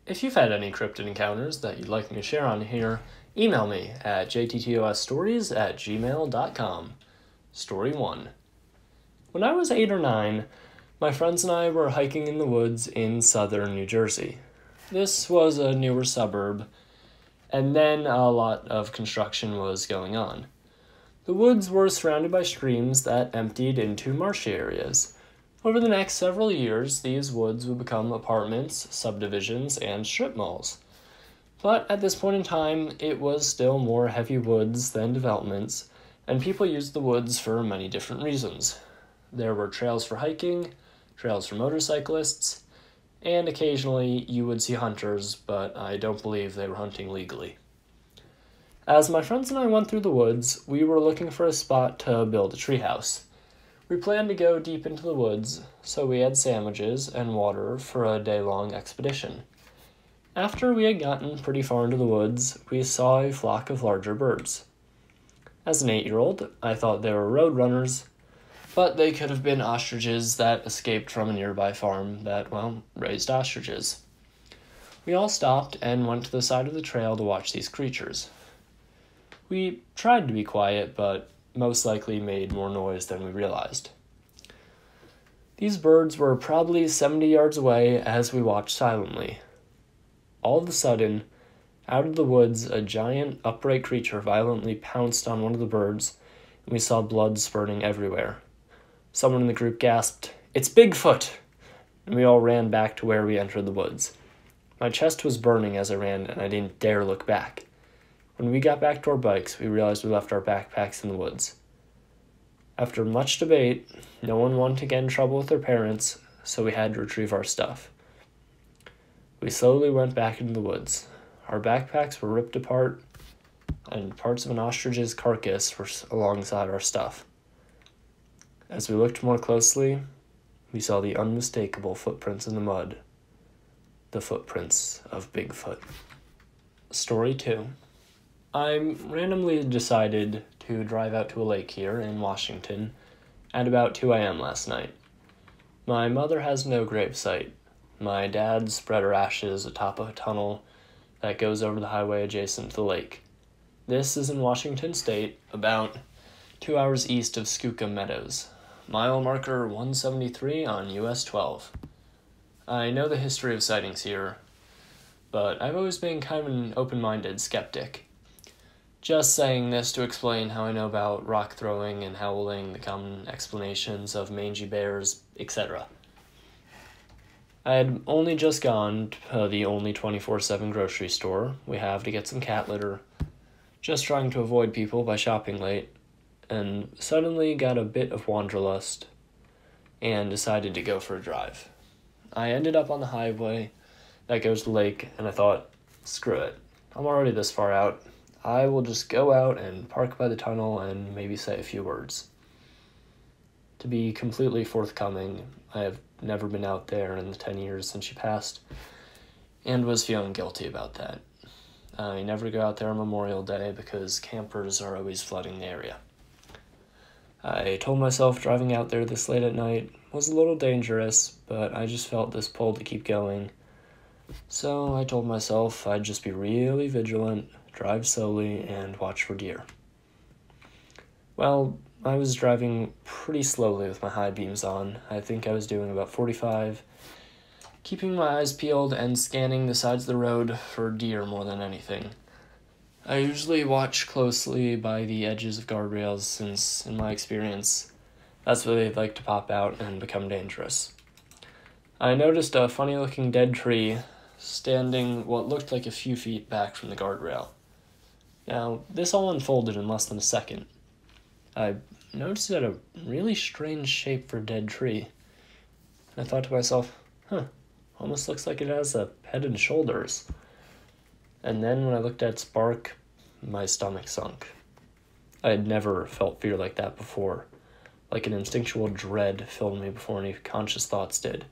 If you've had any cryptid encounters that you'd like me to share on here, email me at jttosstories@gmail.com. Story 1. When I was 8 or 9, my friends and I were hiking in the woods in southern New Jersey. This was a newer suburb, and then a lot of construction was going on. The woods were surrounded by streams that emptied into marshy areas. Over the next several years, these woods would become apartments, subdivisions, and strip malls. But at this point in time, it was still more heavy woods than developments, and people used the woods for many different reasons. There were trails for hiking, trails for motorcyclists, and occasionally you would see hunters, but I don't believe they were hunting legally. As my friends and I went through the woods, we were looking for a spot to build a treehouse. We planned to go deep into the woods, so we had sandwiches and water for a day-long expedition. After we had gotten pretty far into the woods, we saw a flock of larger birds. As an 8-year-old, I thought they were roadrunners, but they could have been ostriches that escaped from a nearby farm that, raised ostriches. We all stopped and went to the side of the trail to watch these creatures. We tried to be quiet, but most likely made more noise than we realized. These birds were probably 70 yards away as we watched silently. All of a sudden, out of the woods, a giant, upright creature violently pounced on one of the birds, and we saw blood spurting everywhere. Someone in the group gasped, "It's Bigfoot!" And we all ran back to where we entered the woods. My chest was burning as I ran, and I didn't dare look back. When we got back to our bikes, we realized we left our backpacks in the woods. After much debate, no one wanted to get in trouble with their parents, so we had to retrieve our stuff. We slowly went back into the woods. Our backpacks were ripped apart, and parts of an ostrich's carcass were alongside our stuff. As we looked more closely, we saw the unmistakable footprints in the mud. The footprints of Bigfoot. Story 2. I randomly decided to drive out to a lake here in Washington at about 2 a.m. last night. My mother has no gravesite. My dad spread her ashes atop a tunnel that goes over the highway adjacent to the lake. This is in Washington State, about 2 hours east of Skookum Meadows. Mile marker 173 on US 12. I know the history of sightings here, but I've always been kind of an open-minded skeptic. Just saying this to explain how I know about rock throwing and howling, the common explanations of mangy bears, etc. I had only just gone to the only 24/7 grocery store we have to get some cat litter, just trying to avoid people by shopping late, and suddenly got a bit of wanderlust and decided to go for a drive. I ended up on the highway that goes to the lake, and I thought, screw it, I'm already this far out. I will just go out and park by the tunnel and maybe say a few words. To be completely forthcoming, I have never been out there in the 10 years since she passed, and was feeling guilty about that. I never go out there on Memorial Day because campers are always flooding the area. I told myself driving out there this late at night was a little dangerous, but I just felt this pull to keep going. So I told myself I'd just be really vigilant, drive slowly, and watch for deer. Well, I was driving pretty slowly with my high beams on. I think I was doing about 45, keeping my eyes peeled and scanning the sides of the road for deer more than anything. I usually watch closely by the edges of guardrails since, in my experience, that's where they like to pop out and become dangerous. I noticed a funny-looking dead tree standing what looked like a few feet back from the guardrail. Now, this all unfolded in less than a second. I noticed it had a really strange shape for a dead tree. And I thought to myself, almost looks like it has a head and shoulders. And then when I looked at its bark, my stomach sunk. I had never felt fear like that before. Like an instinctual dread filled me before any conscious thoughts did.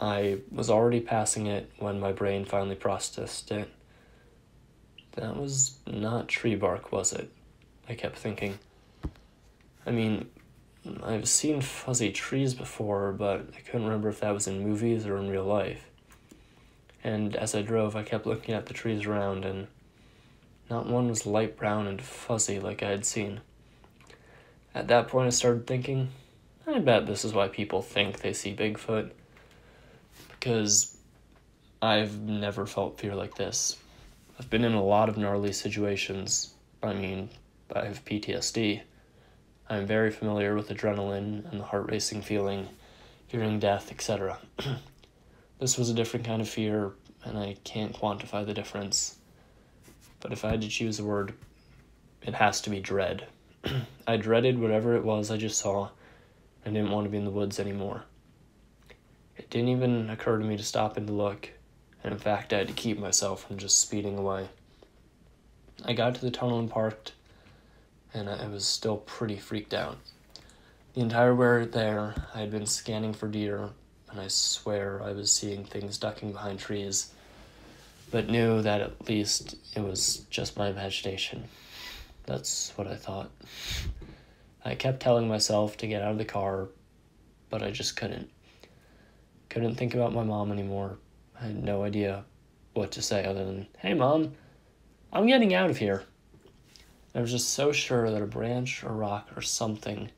I was already passing it when my brain finally processed it. That was not tree bark, was it? I kept thinking. I mean, I've seen fuzzy trees before, but I couldn't remember if that was in movies or in real life. and as I drove, I kept looking at the trees around, and not one was light brown and fuzzy like I had seen. At that point, I started thinking, I bet this is why people think they see Bigfoot, because I've never felt fear like this. I've been in a lot of gnarly situations. I have PTSD. I'm very familiar with adrenaline and the heart racing feeling, hearing death, etc. This was a different kind of fear, and I can't quantify the difference. But if I had to choose a word, it has to be dread. I dreaded whatever it was I just saw, and didn't want to be in the woods anymore. It didn't even occur to me to stop and to look, and in fact I had to keep myself from just speeding away. I got to the tunnel and parked, and I was still pretty freaked out. The entire way there, I had been scanning for deer, and I swear I was seeing things ducking behind trees, but knew that at least it was just my imagination. That's what I thought. I kept telling myself to get out of the car, but I just couldn't. Couldn't think about my mom anymore. I had no idea what to say other than, "Hey Mom, I'm getting out of here." I was just so sure that a branch or rock or something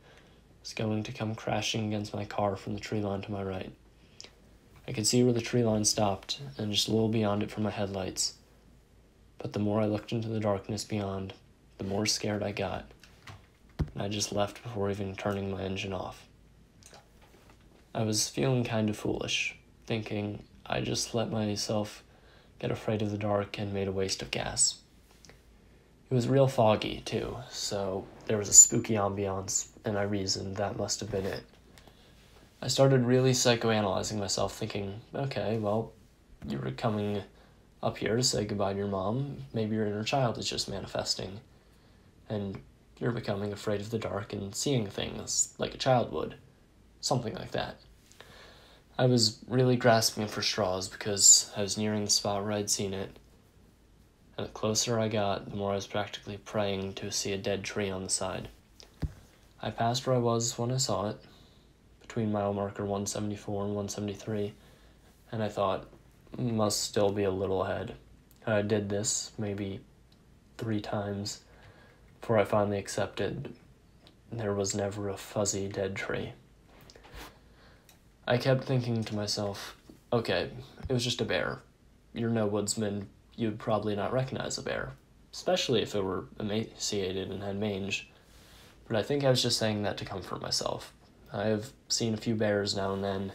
was going to come crashing against my car from the tree line to my right. I could see where the tree line stopped, and just a little beyond it from my headlights. But the more I looked into the darkness beyond, the more scared I got, and I just left before even turning my engine off. I was feeling kind of foolish, thinking I just let myself get afraid of the dark and made a waste of gas. It was real foggy, too, so there was a spooky ambiance, and I reasoned that must have been it. I started really psychoanalyzing myself, thinking, okay, well, you were coming up here to say goodbye to your mom. Maybe your inner child is just manifesting, and you're becoming afraid of the dark and seeing things like a child would. Something like that. I was really grasping for straws because I was nearing the spot where I'd seen it, and the closer I got, the more I was practically praying to see a dead tree on the side. I passed where I was when I saw it, between mile marker 174 and 173, and I thought, must still be a little ahead. I did this maybe 3 times before I finally accepted there was never a fuzzy dead tree. I kept thinking to myself, okay, it was just a bear. You're no woodsman, you'd probably not recognize a bear, especially if it were emaciated and had mange. But I think I was just saying that to comfort myself. I have seen a few bears now and then,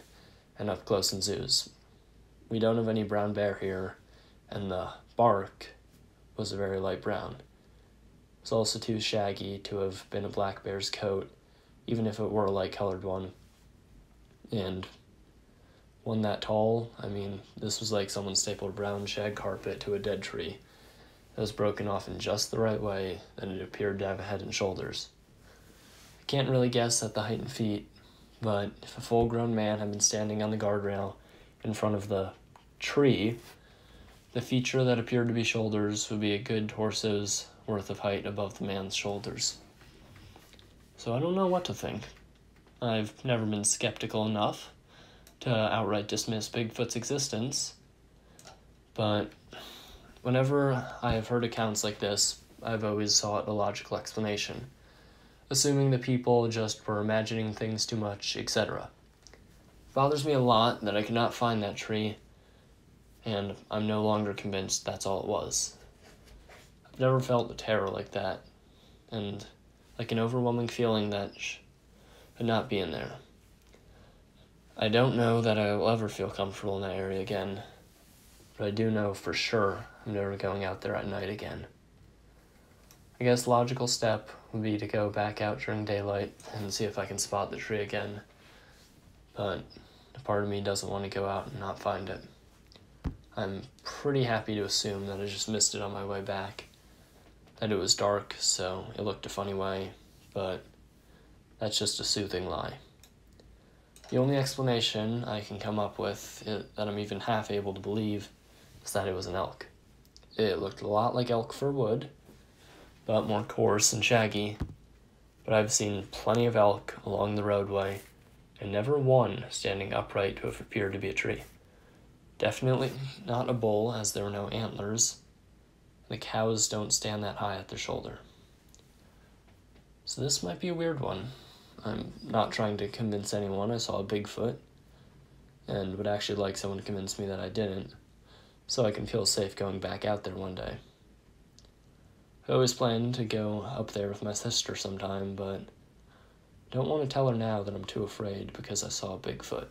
and up close in zoos. We don't have any brown bear here, and the bark was a very light brown. It was also too shaggy to have been a black bear's coat, even if it were a light-colored one. And one that tall, this was like someone stapled a brown shag carpet to a dead tree that was broken off in just the right way that it appeared to have a head and shoulders. I can't really guess at the height and feet, but if a full-grown man had been standing on the guardrail in front of the tree, the feature that appeared to be shoulders would be a good torso's worth of height above the man's shoulders. So I don't know what to think. I've never been skeptical enough to outright dismiss Bigfoot's existence, but whenever I have heard accounts like this, I've always sought a logical explanation, assuming that people just were imagining things too much, etc. It bothers me a lot that I could not find that tree, and I'm no longer convinced that's all it was. I've never felt a terror like that, and like an overwhelming feeling that should not be in there. I don't know that I will ever feel comfortable in that area again, but I do know for sure I'm never going out there at night again. I guess logical step would be to go back out during daylight and see if I can spot the tree again, but a part of me doesn't want to go out and not find it. I'm pretty happy to assume that I just missed it on my way back, that it was dark, so it looked a funny way, but that's just a soothing lie. The only explanation I can come up with that I'm even half able to believe is that it was an elk. It looked a lot like elk fur would, but more coarse and shaggy, but I've seen plenty of elk along the roadway, and never one standing upright to have appeared to be a tree. Definitely not a bull, as there were no antlers. The cows don't stand that high at the shoulder. So this might be a weird one. I'm not trying to convince anyone I saw a Bigfoot, and would actually like someone to convince me that I didn't, so I can feel safe going back out there one day. I always plan to go up there with my sister sometime, but don't want to tell her now that I'm too afraid because I saw a Bigfoot.